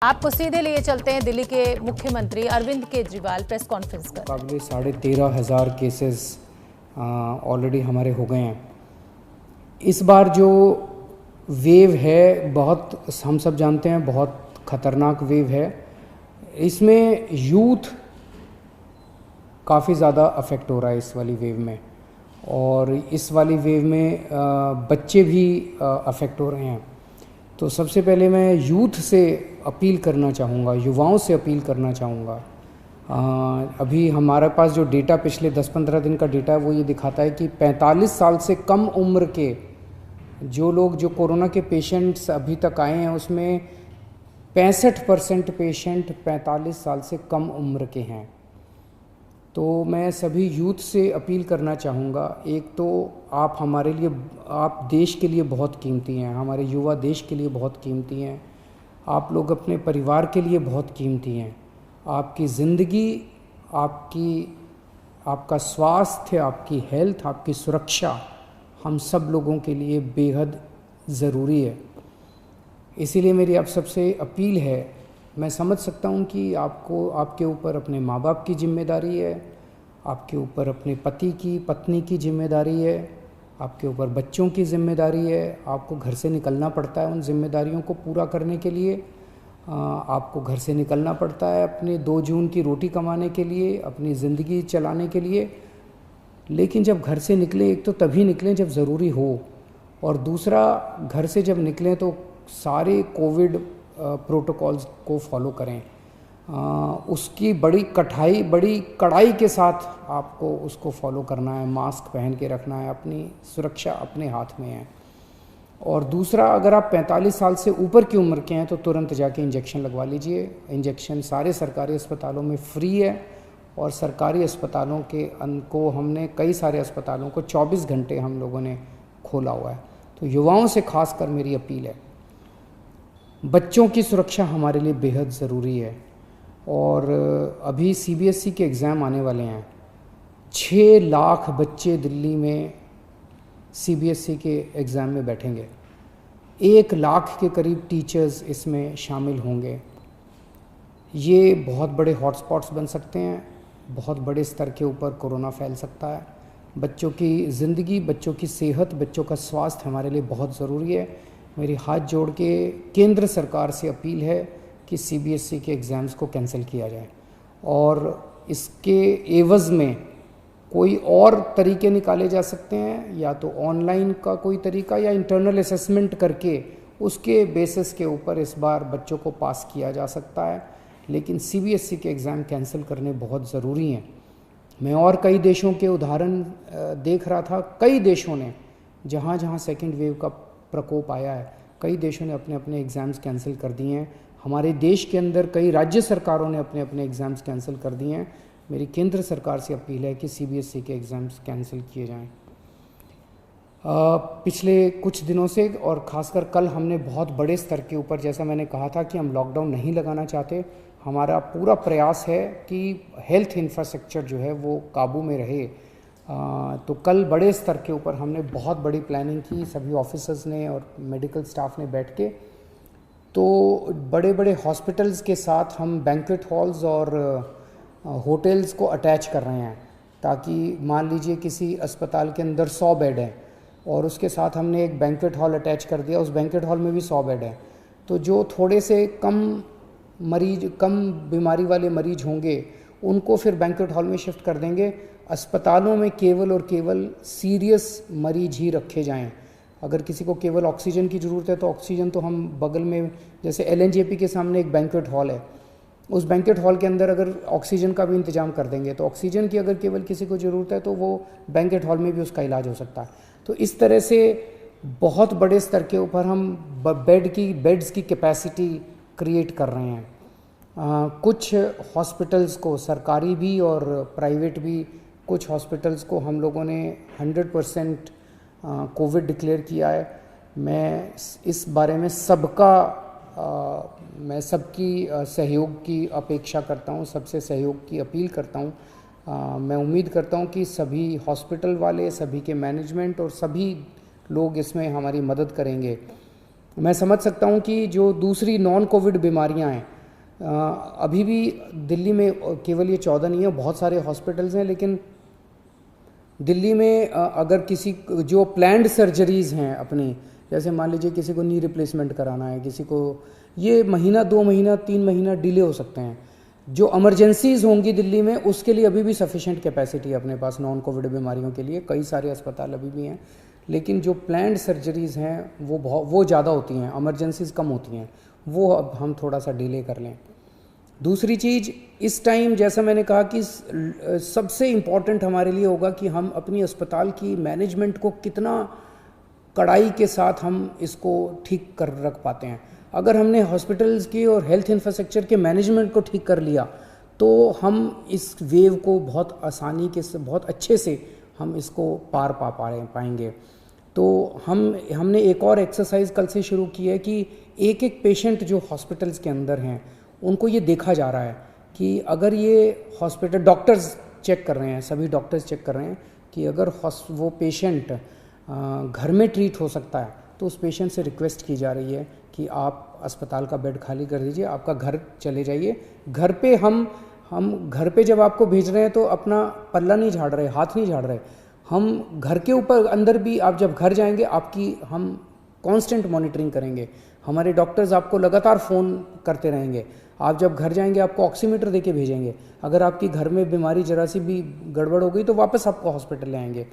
आपको सीधे लिए चलते हैं दिल्ली के मुख्यमंत्री अरविंद केजरीवाल प्रेस कॉन्फ्रेंस कर। मुकाबले 13,500 केसेस ऑलरेडी हमारे हो गए हैं। इस बार जो वेव है बहुत, हम सब जानते हैं, बहुत ख़तरनाक वेव है। इसमें यूथ काफ़ी ज़्यादा अफेक्ट हो रहा है इस वाली वेव में, और इस वाली वेव में बच्चे भी अफेक्ट हो रहे हैं। तो सबसे पहले मैं यूथ से अपील करना चाहूँगा, युवाओं से अपील करना चाहूँगा। अभी हमारे पास जो डेटा पिछले 10-15 दिन का डेटा है वो ये दिखाता है कि 45 साल से कम उम्र के जो लोग, जो कोरोना के पेशेंट्स अभी तक आए हैं, उसमें 65% पेशेंट 45 साल से कम उम्र के हैं। तो मैं सभी यूथ से अपील करना चाहूँगा, एक तो आप हमारे लिए, आप देश के लिए बहुत कीमती हैं, हमारे युवा देश के लिए बहुत कीमती हैं, आप लोग अपने परिवार के लिए बहुत कीमती हैं। आपकी ज़िंदगी, आपका स्वास्थ्य, आपकी हेल्थ, आपकी सुरक्षा हम सब लोगों के लिए बेहद ज़रूरी है। इसीलिए मेरी आप सबसे अपील है, मैं समझ सकता हूँ कि आपके ऊपर अपने माँ बाप की जिम्मेदारी है, आपके ऊपर अपने पति की, पत्नी की जिम्मेदारी है, आपके ऊपर बच्चों की जिम्मेदारी है। आपको घर से निकलना पड़ता है उन जिम्मेदारियों को पूरा करने के लिए। आपको घर से निकलना पड़ता है अपने 2 जून की रोटी कमाने के लिए, अपनी ज़िंदगी चलाने के लिए। लेकिन जब घर से निकलें, एक तो तभी निकलें जब ज़रूरी हो, और दूसरा, घर से जब निकलें तो सारे कोविड प्रोटोकॉल्स को फॉलो करें। उसकी बड़ी कड़ाई के साथ आपको उसको फॉलो करना है, मास्क पहन के रखना है, अपनी सुरक्षा अपने हाथ में है। और दूसरा, अगर आप 45 साल से ऊपर की उम्र के हैं तो तुरंत जाके इंजेक्शन लगवा लीजिए। इंजेक्शन सारे सरकारी अस्पतालों में फ्री है, और सरकारी अस्पतालों को हमने, कई सारे अस्पतालों को 24 घंटे हम लोगों ने खोला हुआ है। तो युवाओं से खासकर मेरी अपील है, बच्चों की सुरक्षा हमारे लिए बेहद ज़रूरी है। और अभी CBSE के एग्ज़ाम आने वाले हैं। 6 लाख बच्चे दिल्ली में CBSE के एग्ज़ाम में बैठेंगे। 1 लाख के करीब टीचर्स इसमें शामिल होंगे। ये बहुत बड़े हॉटस्पॉट्स बन सकते हैं, बहुत बड़े स्तर के ऊपर कोरोना फैल सकता है। बच्चों की ज़िंदगी, बच्चों की सेहत, बच्चों का स्वास्थ्य हमारे लिए बहुत ज़रूरी है। मेरी हाथ जोड़ के केंद्र सरकार से अपील है कि CBSE के एग्ज़ाम्स को कैंसिल किया जाए, और इसके एवज़ में कोई और तरीके निकाले जा सकते हैं, या तो ऑनलाइन का कोई तरीका, या इंटरनल असेसमेंट करके उसके बेसिस के ऊपर इस बार बच्चों को पास किया जा सकता है। लेकिन CBSE के एग्ज़ाम कैंसिल करने बहुत ज़रूरी हैं। मैं और कई देशों के उदाहरण देख रहा था। कई देशों ने, जहाँ जहाँ सेकेंड वेव का प्रकोप आया है, कई देशों ने अपने अपने एग्ज़ाम्स कैंसिल कर दिए हैं। हमारे देश के अंदर कई राज्य सरकारों ने अपने अपने एग्ज़ाम्स कैंसिल कर दिए हैं। मेरी केंद्र सरकार से अपील है कि CBSE के एग्ज़ाम्स कैंसिल किए जाएं। पिछले कुछ दिनों से, और ख़ासकर कल, हमने बहुत बड़े स्तर के ऊपर, जैसा मैंने कहा था कि हम लॉकडाउन नहीं लगाना चाहते, हमारा पूरा प्रयास है कि हेल्थ इंफ्रास्ट्रक्चर जो है वो काबू में रहे। तो कल बड़े स्तर के ऊपर हमने बहुत बड़ी प्लानिंग की, सभी ऑफिसर्स ने और मेडिकल स्टाफ ने बैठ के। तो बड़े बड़े हॉस्पिटल्स के साथ हम बैंक्वेट हॉल्स और होटल्स को अटैच कर रहे हैं, ताकि मान लीजिए किसी अस्पताल के अंदर 100 बेड हैं, और उसके साथ हमने एक बैंक्वेट हॉल अटैच कर दिया, उस बैंक्वेट हॉल में भी 100 बेड हैं। तो जो थोड़े से कम बीमारी वाले मरीज होंगे, उनको फिर बैंक्वेट हॉल में शिफ्ट कर देंगे। अस्पतालों में केवल और केवल सीरियस मरीज ही रखे जाएं। अगर किसी को केवल ऑक्सीजन की ज़रूरत है तो ऑक्सीजन तो हम बगल में, जैसे LNJP के सामने एक बैंक्वेट हॉल है, उस बैंक्वेट हॉल के अंदर अगर ऑक्सीजन का भी इंतजाम कर देंगे, तो ऑक्सीजन की अगर केवल किसी को ज़रूरत है तो वो बैंक्वेट हॉल में भी उसका इलाज हो सकता है। तो इस तरह से बहुत बड़े स्तर के ऊपर हम बेड्स की कैपेसिटी क्रिएट कर रहे हैं। कुछ हॉस्पिटल्स को, सरकारी भी और प्राइवेट भी, कुछ हॉस्पिटल्स को हम लोगों ने 100% कोविड डिक्लेयर किया है। मैं इस बारे में मैं सबकी सहयोग की अपेक्षा करता हूँ, सबसे सहयोग की अपील करता हूँ। मैं उम्मीद करता हूँ कि सभी हॉस्पिटल वाले, सभी के मैनेजमेंट और सभी लोग इसमें हमारी मदद करेंगे। मैं समझ सकता हूँ कि जो दूसरी नॉन कोविड बीमारियाँ हैं, अभी भी दिल्ली में केवल ये 14 नहीं है, बहुत सारे हॉस्पिटल्स हैं, लेकिन दिल्ली में अगर किसी जो प्लान्ड सर्जरीज़ हैं अपनी, जैसे मान लीजिए किसी को नी रिप्लेसमेंट कराना है, किसी को, ये महीना 2 महीना 3 महीना डिले हो सकते हैं। जो इमरजेंसीज होंगी दिल्ली में, उसके लिए अभी भी सफिशेंट कैपेसिटी है अपने पास नॉन कोविड बीमारियों के लिए, कई सारे अस्पताल अभी भी हैं। लेकिन जो प्लान्ड सर्जरीज़ हैं वो ज़्यादा होती हैं, इमरजेंसीज कम होती हैं, वो अब हम थोड़ा सा डिले कर लें। दूसरी चीज़, इस टाइम जैसा मैंने कहा कि सबसे इम्पॉर्टेंट हमारे लिए होगा कि हम अपनी अस्पताल की मैनेजमेंट को कितना कड़ाई के साथ हम इसको ठीक कर रख पाते हैं। अगर हमने हॉस्पिटल्स की और हेल्थ इंफ्रास्ट्रक्चर के मैनेजमेंट को ठीक कर लिया तो हम इस वेव को बहुत आसानी के से, बहुत अच्छे से हम इसको पार पाएंगे। तो हमने एक और एक्सरसाइज कल से शुरू की है कि एक एक पेशेंट जो हॉस्पिटल्स के अंदर हैं उनको ये देखा जा रहा है कि अगर ये हॉस्पिटल, डॉक्टर्स चेक कर रहे हैं, सभी डॉक्टर्स चेक कर रहे हैं कि अगर वो पेशेंट घर में ट्रीट हो सकता है तो उस पेशेंट से रिक्वेस्ट की जा रही है कि आप अस्पताल का बेड खाली कर दीजिए, आपका घर चले जाइए। घर पे हम घर पे जब आपको भेज रहे हैं तो अपना पल्ला नहीं झाड़ रहे, हाथ नहीं झाड़ रहे, हम घर के ऊपर अंदर भी आप जब घर जाएंगे आपकी हम कांस्टेंट मॉनिटरिंग करेंगे। हमारे डॉक्टर्स आपको लगातार फ़ोन करते रहेंगे। आप जब घर जाएंगे आपको ऑक्सीमीटर देके भेजेंगे। अगर आपकी घर में बीमारी जरा सी भी गड़बड़ हो गई तो वापस आपको हॉस्पिटल ले आएंगे।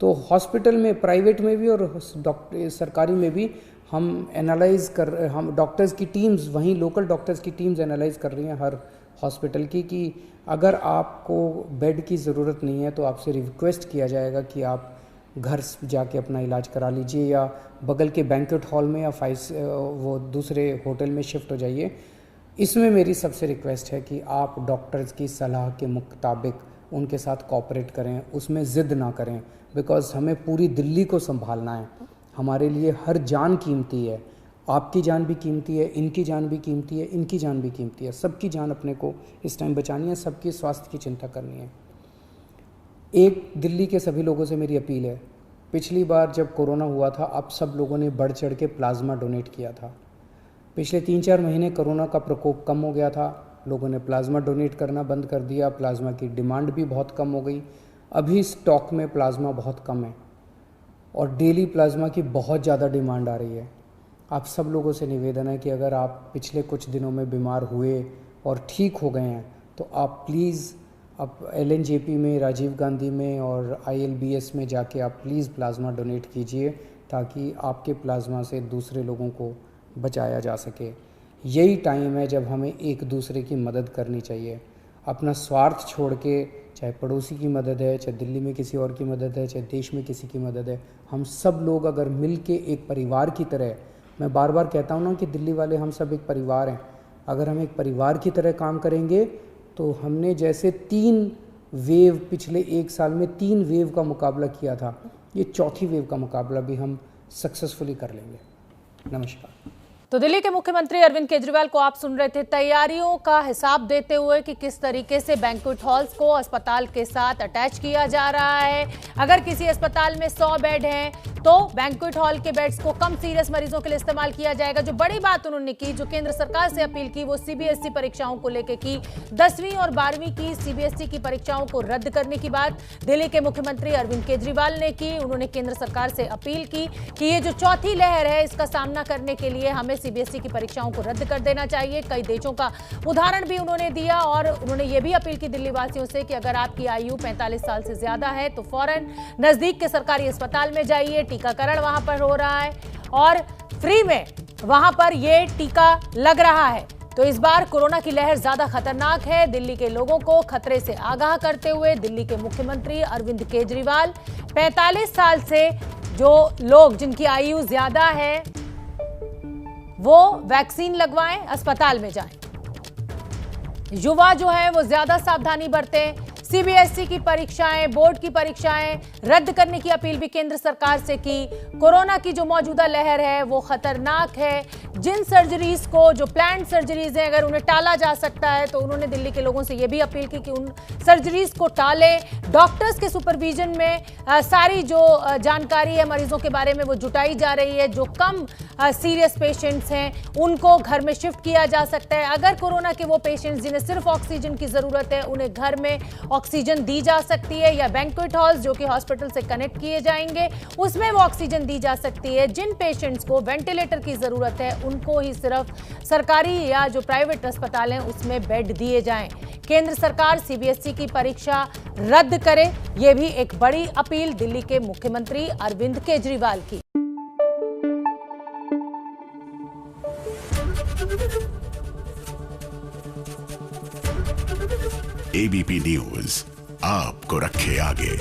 तो हॉस्पिटल में, प्राइवेट में भी और सरकारी में भी हम डॉक्टर्स की टीम्स, वहीं लोकल डॉक्टर्स की टीम्स एनालाइज कर रही हैं हर हॉस्पिटल की कि अगर आपको बेड की ज़रूरत नहीं है तो आपसे रिक्वेस्ट किया जाएगा कि आप घर जाके अपना इलाज करा लीजिए या बगल के बैंक्वेट हॉल में या वो दूसरे होटल में शिफ्ट हो जाइए। इसमें मेरी सबसे रिक्वेस्ट है कि आप डॉक्टर्स की सलाह के मुताबिक उनके साथ कोऑपरेट करें, उसमें ज़िद ना करें, बिकॉज़ हमें पूरी दिल्ली को संभालना है। हमारे लिए हर जान कीमती है, आपकी जान भी कीमती है, इनकी जान भी कीमती है, इनकी जान भी कीमती है, सबकी जान अपने को इस टाइम बचानी है, सबके स्वास्थ्य की चिंता करनी है। एक दिल्ली के सभी लोगों से मेरी अपील है, पिछली बार जब कोरोना हुआ था आप सब लोगों ने बढ़ चढ़ के प्लाज्मा डोनेट किया था। पिछले 3-4 महीने कोरोना का प्रकोप कम हो गया था, लोगों ने प्लाज्मा डोनेट करना बंद कर दिया, प्लाज्मा की डिमांड भी बहुत कम हो गई। अभी स्टॉक में प्लाज्मा बहुत कम है और डेली प्लाज्मा की बहुत ज़्यादा डिमांड आ रही है। आप सब लोगों से निवेदन है कि अगर आप पिछले कुछ दिनों में बीमार हुए और ठीक हो गए हैं तो आप प्लीज़ आप LNJP में, राजीव गांधी में और ILBS में जाके आप प्लीज़ प्लाज्मा डोनेट कीजिए ताकि आपके प्लाज्मा से दूसरे लोगों को बचाया जा सके। यही टाइम है जब हमें एक दूसरे की मदद करनी चाहिए। अपना स्वार्थ छोड़ के, चाहे पड़ोसी की मदद है, चाहे दिल्ली में किसी और की मदद है, चाहे देश में किसी की मदद है, हम सब लोग अगर मिल के एक परिवार की तरह, मैं बार बार कहता हूँ ना कि दिल्ली वाले हम सब एक परिवार हैं, अगर हम एक परिवार की तरह काम करेंगे तो हमने जैसे 3 वेव, पिछले 1 साल में 3 वेव का मुकाबला किया था, ये चौथी वेव का मुकाबला भी हम सक्सेसफुली कर लेंगे। नमस्कार। तो दिल्ली के मुख्यमंत्री अरविंद केजरीवाल को आप सुन रहे थे, तैयारियों का हिसाब देते हुए कि किस तरीके से बैंक्वेट हॉल्स को अस्पताल के साथ अटैच किया जा रहा है। अगर किसी अस्पताल में 100 बेड हैं तो बैंक्वेट हॉल के बेड्स को कम सीरियस मरीजों के लिए इस्तेमाल किया जाएगा। जो बड़ी बात उन्होंने की, जो केंद्र सरकार से अपील की, वो CBSE परीक्षाओं को लेकर की। 10वीं और 12वीं की CBSE की परीक्षाओं को रद्द करने की बात दिल्ली के मुख्यमंत्री अरविंद केजरीवाल ने की। उन्होंने केंद्र सरकार से अपील की कि ये जो चौथी लहर है इसका सामना करने के लिए हमें CBSE की परीक्षाओं को रद्द कर देना चाहिए। कई देशों का उदाहरण भी उन्होंने दिया और उन्होंने ये भी अपील की दिल्ली वासियों से कि अगर आपकी आयु 45 साल से ज्यादा है तो फौरन नजदीक के सरकारी अस्पताल में जाइए। टीकाकरण वहां पर हो रहा है और फ्री में वहां पर ये टीका लग रहा है। तो इस बार कोरोना की लहर ज्यादा खतरनाक है। दिल्ली के लोगों को खतरे से आगाह करते हुए दिल्ली के मुख्यमंत्री अरविंद केजरीवाल 45 साल से जो लोग जिनकी आयु ज्यादा है वो वैक्सीन लगवाएं, अस्पताल में जाएं। युवा जो है वो ज्यादा सावधानी बरतें, सीबीएसई की परीक्षाएं, बोर्ड की परीक्षाएं रद्द करने की अपील भी केंद्र सरकार से की। कोरोना की जो मौजूदा लहर है वो खतरनाक है। जिन सर्जरीज को, जो प्लान्ड सर्जरीज हैं, अगर उन्हें टाला जा सकता है तो उन्होंने दिल्ली के लोगों से यह भी अपील की कि उन सर्जरीज को टालें। डॉक्टर्स के सुपरविजन में सारी जो जानकारी है मरीजों के बारे में वो जुटाई जा रही है। जो कम सीरियस पेशेंट्स हैं उनको घर में शिफ्ट किया जा सकता है। अगर कोरोना के वो पेशेंट्स जिन्हें सिर्फ ऑक्सीजन की जरूरत है उन्हें घर में ऑक्सीजन दी जा सकती है, या बैंक्वेट हॉल्स जो कि हॉस्पिटल से कनेक्ट किए जाएंगे उसमें वो ऑक्सीजन दी जा सकती है। जिन पेशेंट्स को वेंटिलेटर की जरूरत है उनको ही सिर्फ सरकारी या जो प्राइवेट अस्पताल हैं उसमें बेड दिए जाएं। केंद्र सरकार सीबीएसई की परीक्षा रद्द करे, यह भी एक बड़ी अपील दिल्ली के मुख्यमंत्री अरविंद केजरीवाल की। एबीपी न्यूज आपको रखे आगे।